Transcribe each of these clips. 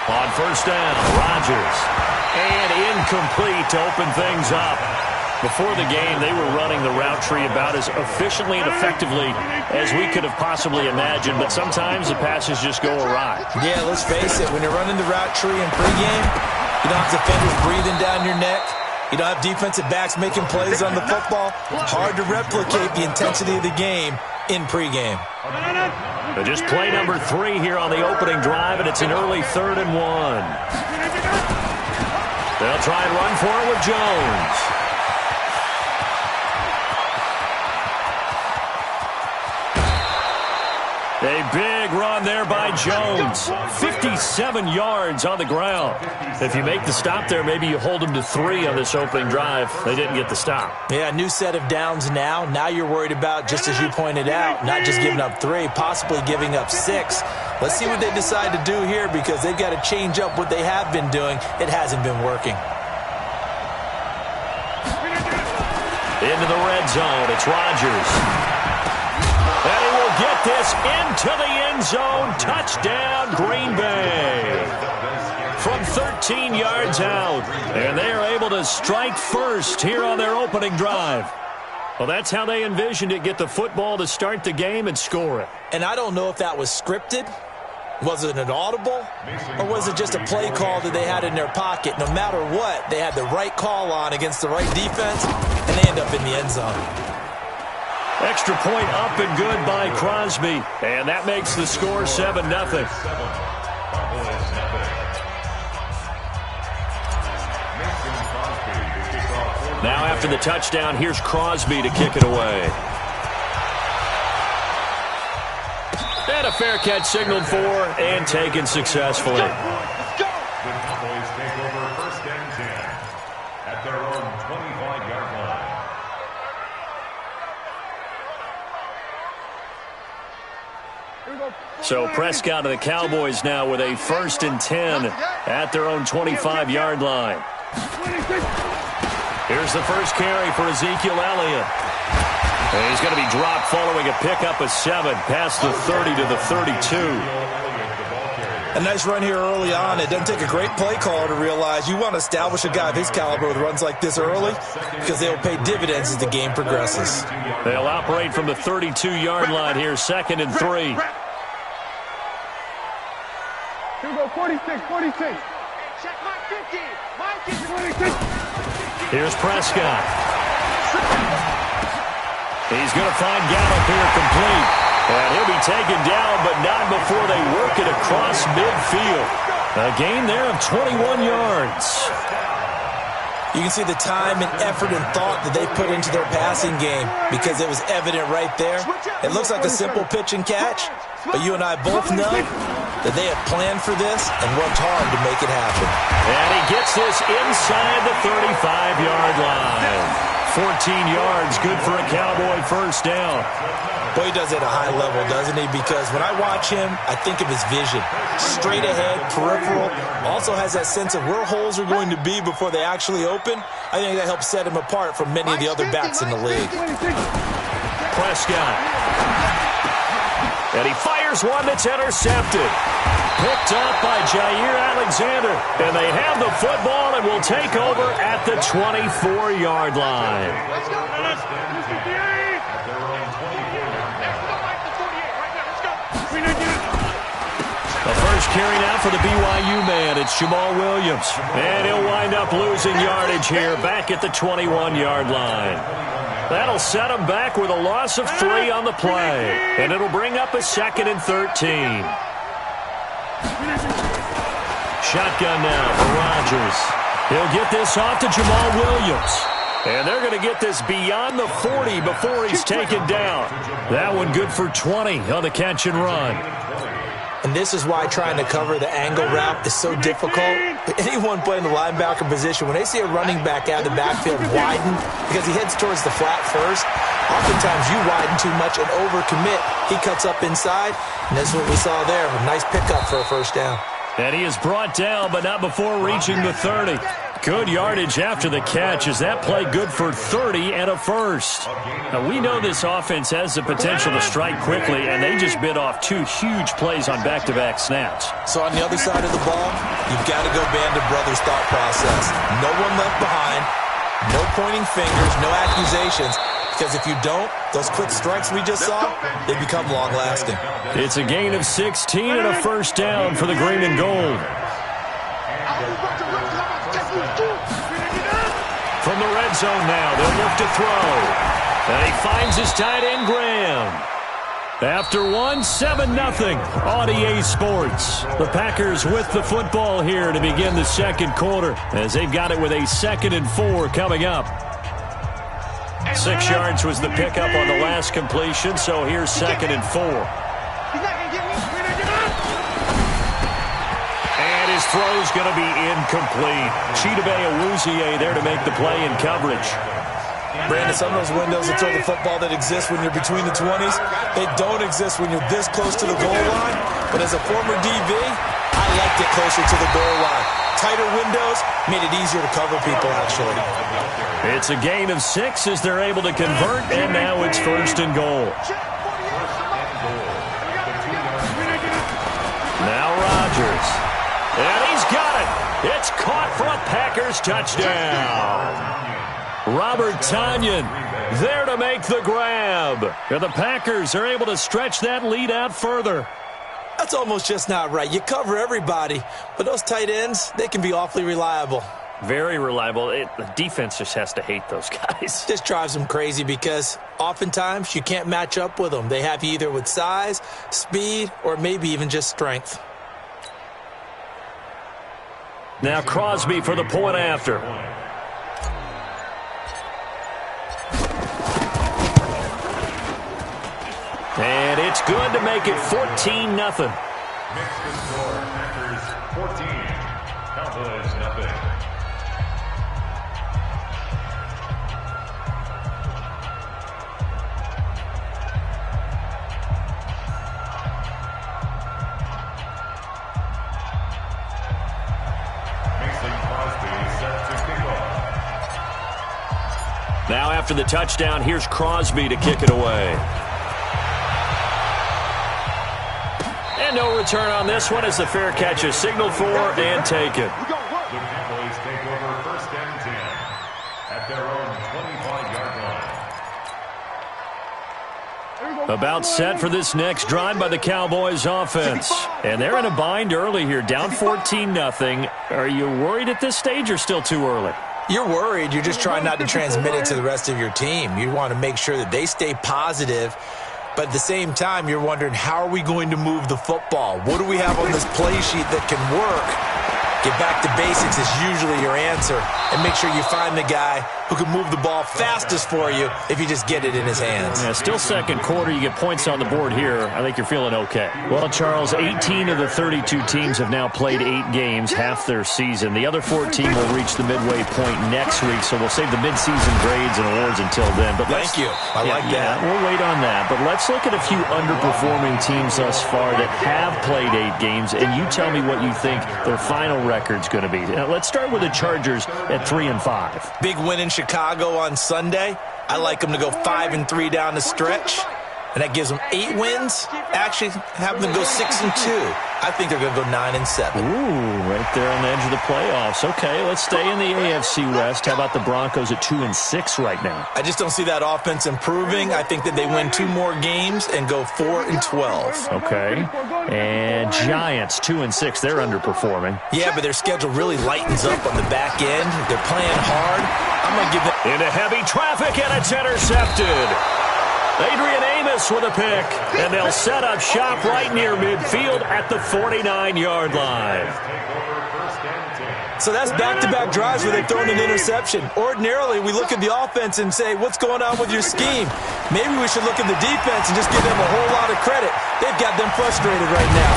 On first down, Rodgers. And incomplete to open things up. Before the game, they were running the route tree about as efficiently and effectively as we could have possibly imagined, but sometimes the passes just go awry. Yeah, let's face it, when you're running the route tree in pregame, you don't have defenders breathing down your neck. You don't have defensive backs making plays on the football. Hard to replicate the intensity of the game in pregame. But just play number 3 here on the opening drive, and it's an early 3rd and 1. They'll try and run for it with Jones. A big run there by Jones. 57 yards on the ground. If you make the stop there, maybe you hold them to 3 on this opening drive. They didn't get the stop. Yeah, new set of downs now. Now you're worried about, just as you pointed out, not just giving up 3, possibly giving up 6. Let's see what they decide to do here, because they've got to change up what they have been doing. It hasn't been working. Into the red zone. It's Rodgers. And he will get this into the end zone. Touchdown, Green Bay. From 13 yards out. And they are able to strike first here on their opening drive. Well, that's how they envisioned it. Get the football to start the game and score it. And I don't know if that was scripted. Was it an audible? Or was it just a play call that they had in their pocket? No matter what, they had the right call on against the right defense, and they end up in the end zone. Extra point up and good by Crosby. And that makes the score 7-0. Now after the touchdown, here's Crosby to kick it away. And a fair catch signaled for and taken successfully. Let's go. The Cowboys take over 1st and 10 at their own 25-yard line. So Prescott and the Cowboys now with a 1st and 10 at their own 25-yard line. Here's the first carry for Ezekiel Elliott. And he's going to be dropped following a pickup of 7 past the 30 to the 32. A nice run here early on. It doesn't take a great play caller to realize you want to establish a guy of his caliber with runs like this early, because they will pay dividends as the game progresses. They'll operate from the 32-yard line here, 2nd and 3. Here we go, 46. Check my 50. My 50. Here's Prescott. He's going to find Gallup here complete. And he'll be taken down, but not before they work it across midfield. A gain there of 21 yards. You can see the time and effort and thought that they put into their passing game, because it was evident right there. It looks like a simple pitch and catch, but you and I both know that they have planned for this and worked hard to make it happen. And he gets this inside the 35-yard line. 14 yards, good for a Cowboy first down. Boy, he does it at a high level, doesn't he? Because when I watch him, I think of his vision. Straight ahead, peripheral. Also has that sense of where holes are going to be before they actually open. I think that helps set him apart from many of the other backs in the league. Prescott. And he fires one that's intercepted. Picked up by Jair Alexander. And they have the football and will take over at the 24-yard line. Let's go. The first carry now for the BYU man. It's Jamal Williams. And he'll wind up losing yardage here back at the 21-yard line. That'll set him back with a loss of 3 on the play. And it'll bring up a 2nd and 13. Shotgun now for Rodgers. He'll get this off to Jamal Williams. And they're going to get this beyond the 40 before he's taken down. That one good for 20 on the catch and run. And this is why trying to cover the angle route is so difficult. Anyone playing the linebacker position, when they see a running back out of the backfield widen, because he heads towards the flat first, oftentimes you widen too much and overcommit. He cuts up inside, and that's what we saw there. A nice pickup for a first down. And he is brought down, but not before reaching the 30. Good yardage after the catch. Is that play good for 30 and a first? Now, we know this offense has the potential to strike quickly, and they just bit off 2 huge plays on back-to-back snaps. So on the other side of the ball, you've got to go band of brothers thought process. No one left behind, no pointing fingers, no accusations, because if you don't, those quick strikes we just saw, they become long-lasting. It's a gain of 16 and a first down for the green and gold. From the red zone now, they'll look to throw. And he finds his tight end, Graham. After 7-0 on EA Sports. The Packers with the football here to begin the second quarter, as they've got it with a 2nd and 4 coming up. 6 yards was the pickup on the last completion, so here's 2nd and 4. And his throw's going to be incomplete. Chidobe Awuzie there to make the play in coverage. Brandon, some of those windows to throw the football that exist when you're between the 20s, they don't exist when you're this close to the goal line. But as a former DB, I liked it closer to the goal line. Tighter windows made it easier to cover people, actually. It's a gain of 6 as they're able to convert, and now it's 1st and goal. Now Rodgers. And he's got it. It's caught for a Packers touchdown. Robert Tonyan there to make the grab. And the Packers are able to stretch that lead out further. That's almost just not right. You cover everybody, but those tight ends, they can be awfully reliable. Very reliable. The defense just has to hate those guys. This drives them crazy because oftentimes you can't match up with them. They have you either with size, speed, or maybe even just strength. Now Crosby for the point after. And it's good to make it 14-0. Next score, Packers 14, Cowboys 0. Now after the touchdown, here's Crosby to kick it away. And no return on this one as the fair catch is signaled for and taken. The Cowboys take over 1st and 10 at their own 25-yard line. About set for this next drive by the Cowboys offense. And they're in a bind early here, down 14-0. Are you worried at this stage or still too early? You're worried. You're just trying not to transmit it to the rest of your team. You want to make sure that they stay positive. But at the same time, you're wondering, how are we going to move the football? What do we have on this play sheet that can work? Get back to basics is usually your answer. And make sure you find the guy who can move the ball fastest for you if you just get it in his hands. Yeah, still second quarter. You get points on the board here. I think you're feeling okay. Well, Charles, 18 of the 32 teams have now played 8 games, half their season. The other 14 will reach the midway point next week, so we'll save the midseason grades and awards until then. But thank you. I like that. We'll wait on that. But let's look at a few underperforming teams thus far that have played 8 games, and you tell me what you think their final record's going to be. Now, let's start with the Chargers at 3-5. Big win in Chicago on Sunday. I like them to go 5-3 down the stretch, and that gives them 8 wins. Actually, have them go 6-2. I think they're going to go 9-7. Ooh, right there on the edge of the playoffs. Okay, let's stay in the AFC West. How about the Broncos at 2-6 right now? I just don't see that offense improving. I think that they win 2 more games and go 4-12. Okay, and Giants 2-6. They're underperforming. Yeah, but their schedule really lightens up on the back end. They're playing hard. I'm going to give them into heavy traffic, and it's intercepted. Adrian Amos with a pick, and they'll set up shop right near midfield at the 49-yard line. So that's back-to-back drives where they've thrown an interception. Ordinarily, we look at the offense and say, what's going on with your scheme? Maybe we should look at the defense and just give them a whole lot of credit. They've got them frustrated right now.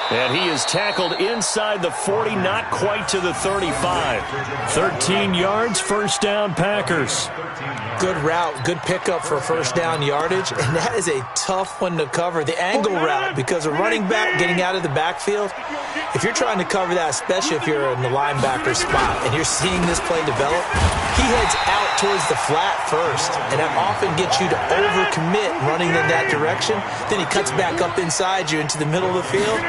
And he is tackled inside the 40, not quite to the 35. 13 yards, first down, Packers. Good route, good pickup for first down yardage, and that is a tough one to cover. The angle route, because a running back getting out of the backfield, if you're trying to cover that, especially if you're in the linebacker spot and you're seeing this play develop, he heads out towards the flat first, and that often gets you to overcommit running in that direction. Then he cuts back up inside you into the middle of the field.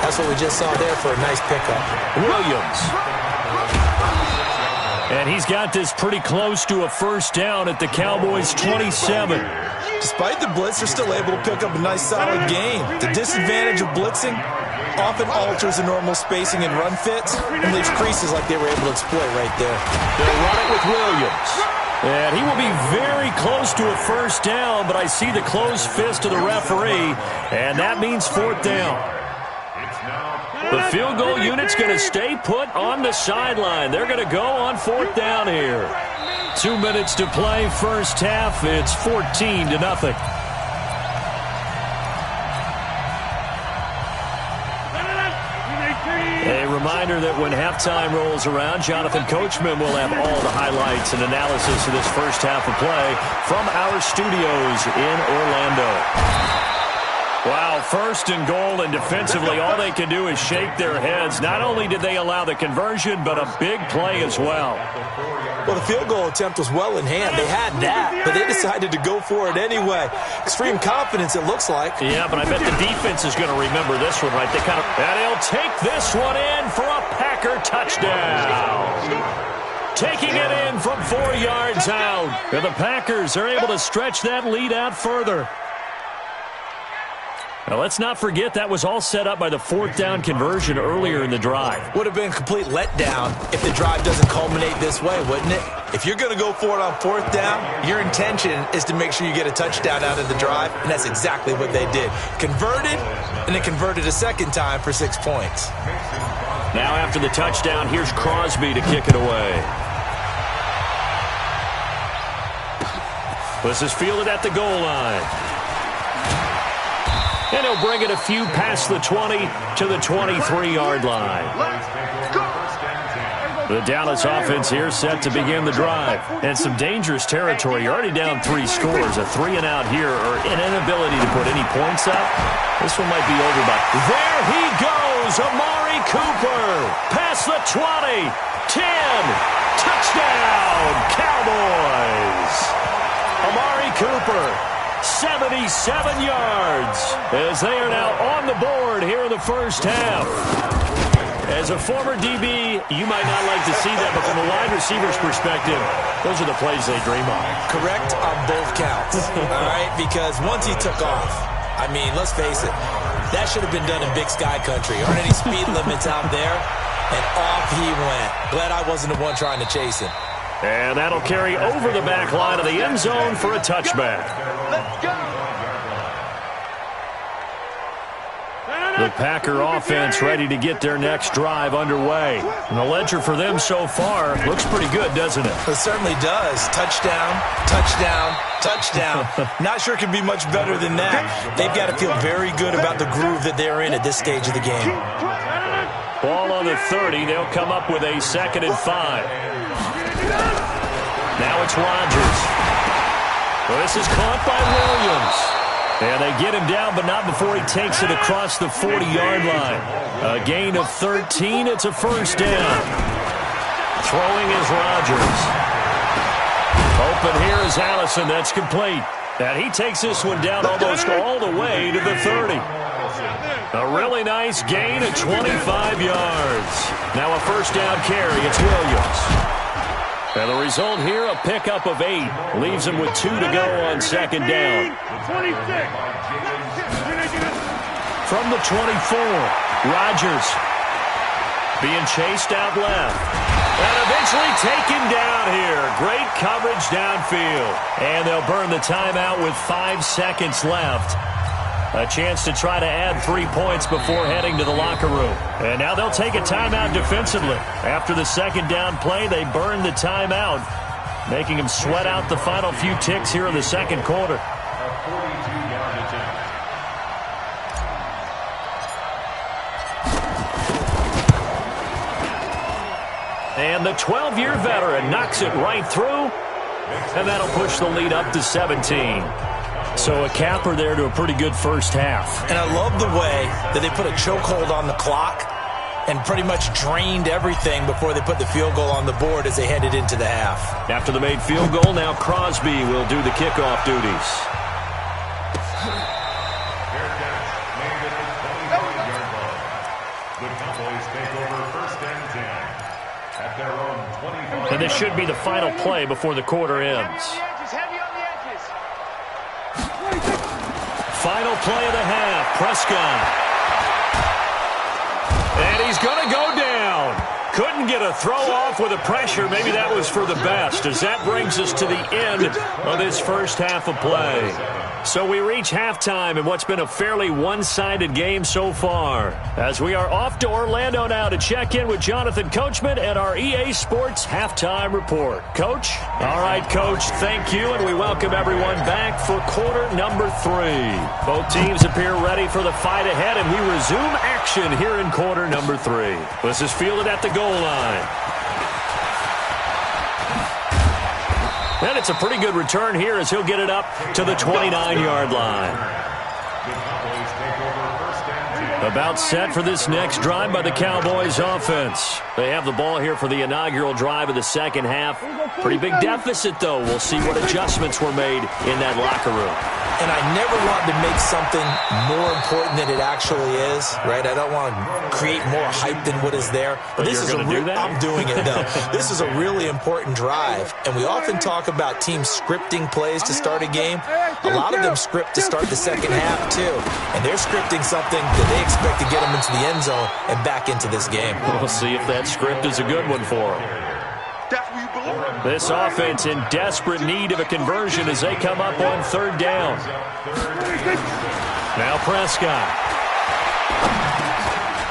That's what we just saw there for a nice pickup. Williams. And he's got this pretty close to a first down at the Cowboys' 27. Despite the blitz, they're still able to pick up a nice solid gain. The disadvantage of blitzing often alters the normal spacing and run fits and leaves creases like they were able to exploit right there. They'll run it with Williams. And he will be very close to a first down, but I see the closed fist of the referee, and that means fourth down. The field goal unit's going to stay put on the sideline. They're going to go on fourth down here. 2 minutes to play, first half. It's 14-0. A reminder that when halftime rolls around, Jonathan Coachman will have all the highlights and analysis of this first half of play from our studios in Orlando. Wow, first and goal, and defensively all they can do is shake their heads. Not only did they allow the conversion, but a big play as well. Well, the field goal attempt was well in hand. They had that, but they decided to go for it anyway. Extreme confidence, it looks like. Yeah, but I bet the defense is going to remember this one, right? And he'll take this one in for a Packer touchdown. Taking it in from 4 yards out. And the Packers are able to stretch that lead out further. Now, let's not forget that was all set up by the fourth down conversion earlier in the drive. Would have been a complete letdown if the drive doesn't culminate this way, wouldn't it? If you're going to go for it on fourth down, your intention is to make sure you get a touchdown out of the drive, and that's exactly what they did. Converted, and then converted a second time for 6 points. Now after the touchdown, here's Crosby to kick it away. This is fielded at the goal line. And he'll bring it a few past the 20 to the 23-yard line. The Dallas offense here set to begin the drive. And some dangerous territory. You're already down 3 scores. A 3-and-out here, or an inability to put any points up. This one might be over by. There he goes, Amari Cooper. Past the 20, 10. Touchdown, Cowboys. Amari Cooper. 77 yards as they are now on the board here in the first half. As a former DB, you might not like to see that, but from a wide receiver's perspective, those are the plays they dream of. Correct on both counts, all right? Because once he took off, I mean, let's face it, that should have been done in Big Sky Country. Aren't any speed limits out there? And off he went. Glad I wasn't the one trying to chase him. And that'll carry over the back line of the end zone for a touchback. Let's go. The Packer offense ready to get their next drive underway. And the ledger for them so far looks pretty good, doesn't it? It certainly does. Touchdown, touchdown, touchdown. Not sure it can be much better than that. They've got to feel very good about the groove that they're in at this stage of the game. Ball on the 30. They'll come up with a 2nd and 5. Now it's Rodgers. Well, this is caught by Williams. And they get him down, but not before he takes it across the 40-yard line. A gain of 13. It's a first down. Throwing is Rodgers. Open here is Allison. That's complete. And he takes this one down almost all the way to the 30. A really nice gain of 25 yards. Now a first down carry. It's Williams. And the result here, a pickup of 8. Leaves him with 2 to go on 2nd down. 26. From the 24, Rodgers being chased out left. And eventually taken down here. Great coverage downfield. And they'll burn the timeout with 5 seconds left. A chance to try to add 3 points before heading to the locker room. And now they'll take a timeout defensively. After the 2nd down play, they burn the timeout, making them sweat out the final few ticks here in the 2nd quarter. And the 12-year veteran knocks it right through, and that'll push the lead up to 17. So a capper there to a pretty good first half. And I love the way that they put a chokehold on the clock and pretty much drained everything before they put the field goal on the board as they headed into the half. After the made field goal, now Crosby will do the kickoff duties. And this should be the final play before the quarter ends. Final play of the half, Prescott. And he's going to go down. Couldn't get a throw off with the pressure. Maybe that was for the best, as that brings us to the end of this first half of play. So we reach halftime in what's been a fairly one-sided game so far, as we are off to Orlando now to check in with Jonathan Coachman at our EA Sports Halftime Report. Coach? All right, Coach, thank you, and we welcome everyone back for quarter number 3. Both teams appear ready for the fight ahead, and we resume action here in quarter number 3. This is fielded at the goal line. And it's a pretty good return here as he'll get it up to the 29-yard line. About set for this next drive by the Cowboys offense. They have the ball here for the inaugural drive of the second half. Pretty big deficit, though. We'll see what adjustments were made in that locker room. And I never want to make something more important than it actually is, right? I don't want to create more hype than what is there. But this is I'm doing it, though. This is a really important drive. And we often talk about teams scripting plays to start a game. A lot of them script to start the second half, too. And they're scripting something that they expect to get them into the end zone and back into this game. We'll see if that script is a good one for them. This offense in desperate need of a conversion as they come up on third down. Now Prescott.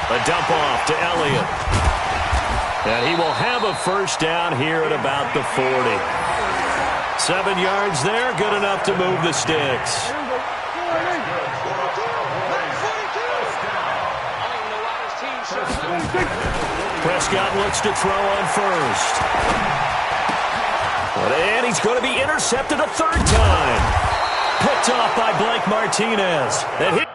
A dump off to Elliott. And he will have a first down here at about the 40. 7 yards there, good enough to move the sticks. Prescott looks to throw on first. And he's going to be intercepted a third time. Picked off by Blake Martinez. And